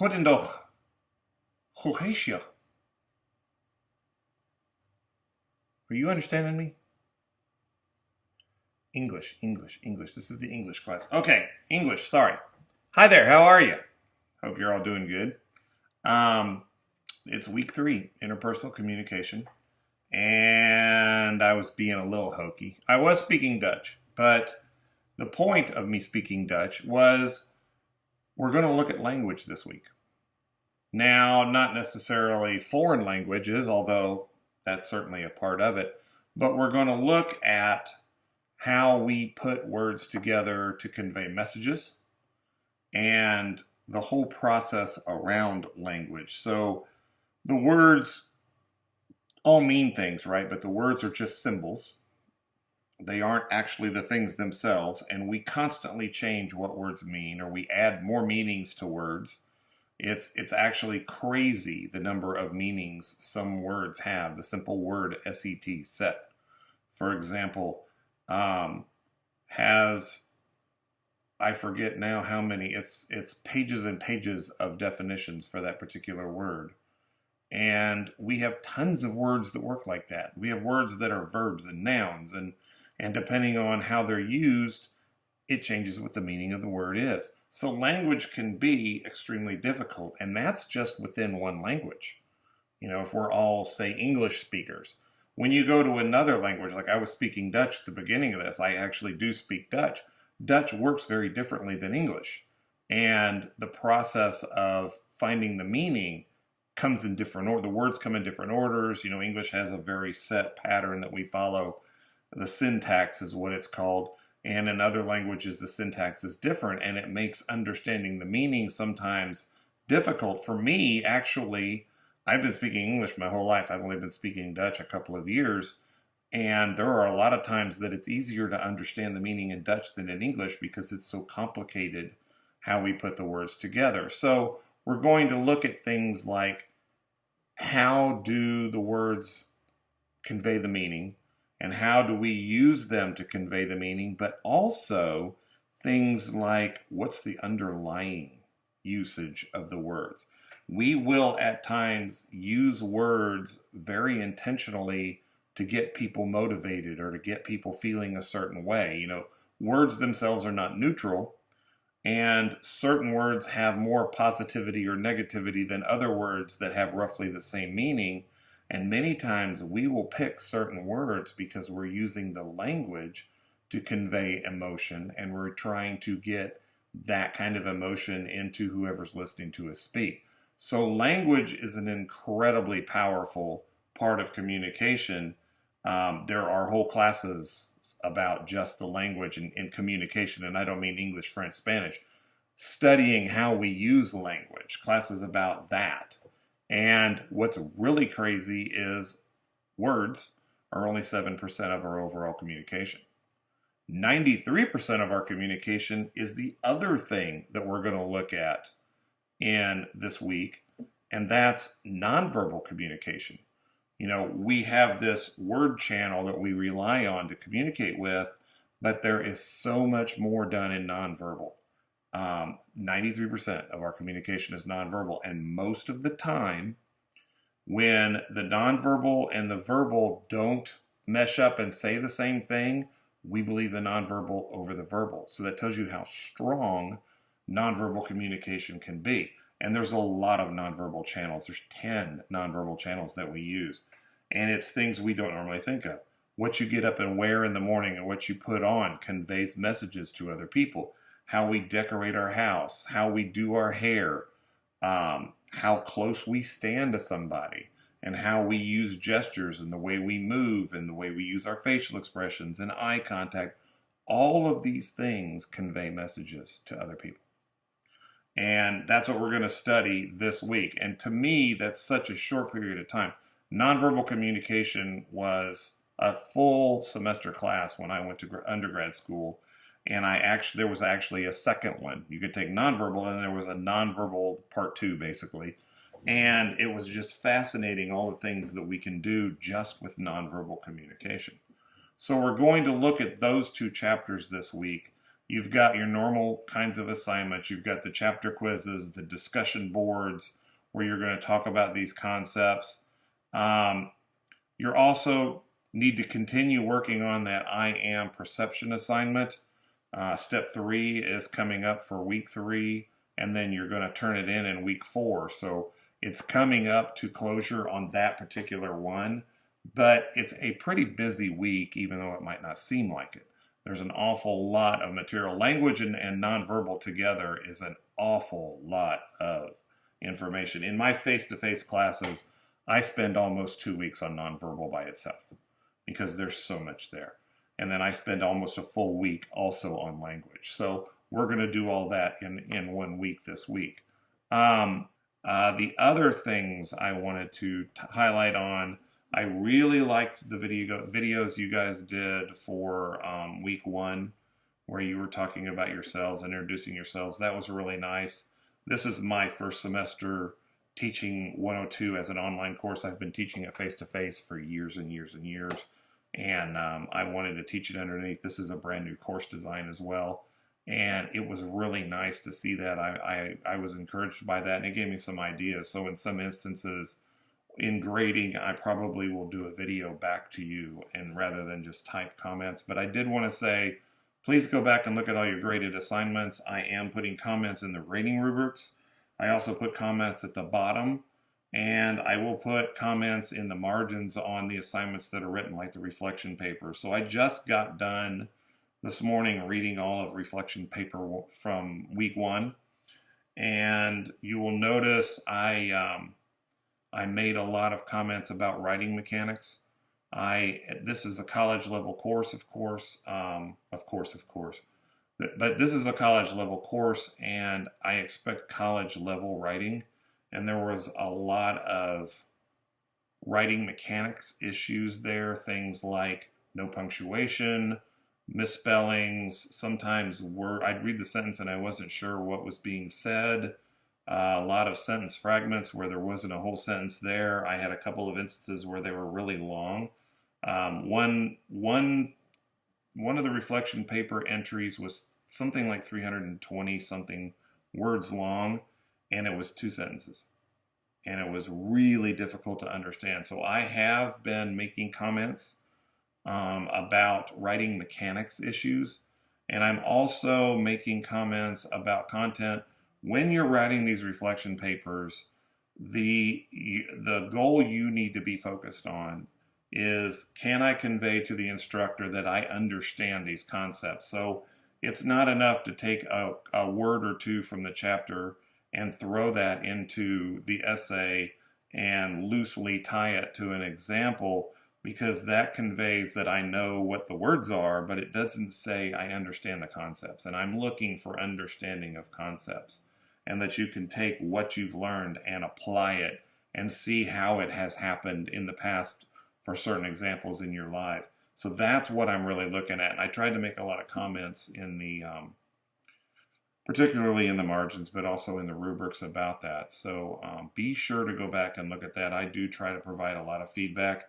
Goedendag. Hoe heet je? Are you understanding me? English, English, English. This is the English class. Okay, English, sorry. Hi there, how are you? Hope you're all doing good. Um, it's week 3, interpersonal communication. And I was being a little hokey. I was speaking Dutch, but the point of me speaking Dutch was we're going to look at language this week. Now, not necessarily foreign languages, although that's certainly a part of it, but we're going to look at how we put words together to convey messages and the whole process around language. So the words all mean things, right? But the words are just symbols. They aren't actually the things themselves, and we constantly change what words mean, or we add more meanings to words. It's actually crazy the number of meanings some words have. The simple word set, set, for example, has, I forget now how many, it's pages and pages of definitions for that particular word. And we have tons of words that work like that. We have words that are verbs and nouns, and depending on how they're used, it changes what the meaning of the word is. So language can be extremely difficult, and that's just within one language. You know, if we're all, say, English speakers. When you go to another language, like I was speaking Dutch at the beginning of this, I actually do speak Dutch. Dutch works very differently than English. And the process of finding the meaning comes in different order. The words come in different orders. You know, English has a very set pattern that we follow. The syntax is what it's called. And in other languages, the syntax is different, and it makes understanding the meaning sometimes difficult. For me, actually, I've been speaking English my whole life. I've only been speaking Dutch a couple of years. And there are a lot of times that it's easier to understand the meaning in Dutch than in English because it's so complicated how we put the words together. So we're going to look at things like how do the words convey the meaning, and how do we use them to convey the meaning, but also things like what's the underlying usage of the words. We will at times use words very intentionally to get people motivated or to get people feeling a certain way. You know, words themselves are not neutral, and certain words have more positivity or negativity than other words that have roughly the same meaning. And many times we will pick certain words because we're using the language to convey emotion, and we're trying to get that kind of emotion into whoever's listening to us speak. So language is an incredibly powerful part of communication. There are whole classes about just the language in communication, and I don't mean English, French, Spanish. Studying how we use language, classes about that. And what's really crazy is words are only 7% of our overall communication. 93% of our communication is the other thing that we're going to look at in this week, and that's nonverbal communication. You know, we have this word channel that we rely on to communicate with, but there is so much more done in nonverbal. 93% of our communication is nonverbal, and most of the time when the nonverbal and the verbal don't mesh up and say the same thing, we believe the nonverbal over the verbal. So that tells you how strong nonverbal communication can be. And there's a lot of nonverbal channels. There's 10 nonverbal channels that we use, and it's things we don't normally think of. What you get up and wear in the morning and what you put on conveys messages to other people. How we decorate our house, how we do our hair, how close we stand to somebody, and how we use gestures and the way we move and the way we use our facial expressions and eye contact. All of these things convey messages to other people. And that's what we're going to study this week. And to me, that's such a short period of time. Nonverbal communication was a full semester class when I went to undergrad school. And there was actually a second one. You could take nonverbal, and there was a nonverbal part 2, basically. And it was just fascinating, all the things that we can do just with nonverbal communication. So we're going to look at those 2 chapters this week. you've got your normal kinds of assignments. You've got the chapter quizzes, the discussion boards, where you're going to talk about these concepts. You're also need to continue working on that I am perception assignment. Step 3 is coming up for week 3, and then you're going to turn it in week 4. So it's coming up to closure on that particular one, but it's a pretty busy week, even though it might not seem like it. There's an awful lot of material. Language and nonverbal together is an awful lot of information. In my face-to-face classes, I spend almost 2 weeks on nonverbal by itself because there's so much there. And then I spend almost a full week also on language. So we're going to do all that in 1 week this week. The other things I wanted to highlight on, I really liked the videos you guys did for week 1, where you were talking about yourselves and introducing yourselves. That was really nice. This is my first semester teaching 102 as an online course. I've been teaching it face-to-face for years and years and years. And I wanted to teach it underneath. This is a brand new course design as well. And it was really nice to see that. I was encouraged by that, and it gave me some ideas. So in some instances, in grading, I probably will do a video back to you, and rather than just type comments. But I did want to say, please go back and look at all your graded assignments. I am putting comments in the rating rubrics. I also put comments at the bottom, and I will put comments in the margins on the assignments that are written, like the reflection paper. So I just got done this morning reading all of reflection paper from week 1, and you will notice I made a lot of comments about writing mechanics. This is a college level course, of course, but this is a college level course, and I expect college level writing. And there was a lot of writing mechanics issues there, things like no punctuation, misspellings, sometimes I'd read the sentence and I wasn't sure what was being said, a lot of sentence fragments where there wasn't a whole sentence there. I had a couple of instances where they were really long. One of the reflection paper entries was something like 320 something words long, and it was 2 sentences. And it was really difficult to understand. So I have been making comments about writing mechanics issues. And I'm also making comments about content. When you're writing these reflection papers, the goal you need to be focused on is, can I convey to the instructor that I understand these concepts? So it's not enough to take a word or two from the chapter and throw that into the essay and loosely tie it to an example, because that conveys that I know what the words are, but it doesn't say I understand the concepts. And I'm looking for understanding of concepts, and that you can take what you've learned and apply it and see how it has happened in the past for certain examples in your life. So that's what I'm really looking at. And I tried to make a lot of comments in the particularly in the margins, but also in the rubrics about that. So be sure to go back and look at that. I do try to provide a lot of feedback,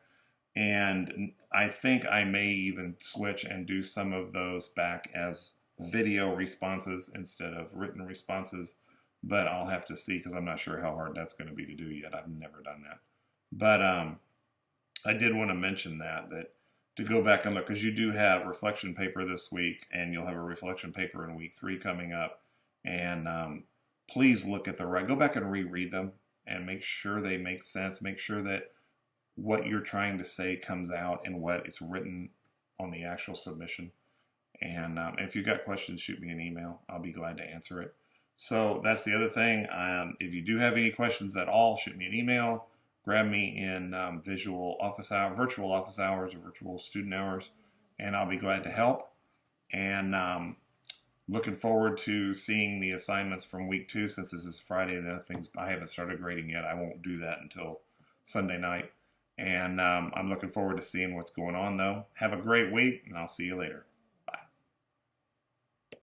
and I think I may even switch and do some of those back as video responses instead of written responses, but I'll have to see, because I'm not sure how hard that's going to be to do yet. I've never done that. But I did want to mention that to go back and look, because you do have reflection paper this week, and you'll have a reflection paper in week 3 coming up. And please look at go back and reread them and make sure they make sense. Make sure that what you're trying to say comes out in what it's written on the actual submission. And if you've got questions, shoot me an email. I'll be glad to answer it. So that's the other thing. If you do have any questions at all, shoot me an email. Grab me in virtual office hours, or virtual student hours, and I'll be glad to help. And looking forward to seeing the assignments from week 2, since this is Friday. The other things, I haven't started grading yet. I won't do that until Sunday night. And I'm looking forward to seeing what's going on, though. Have a great week, and I'll see you later.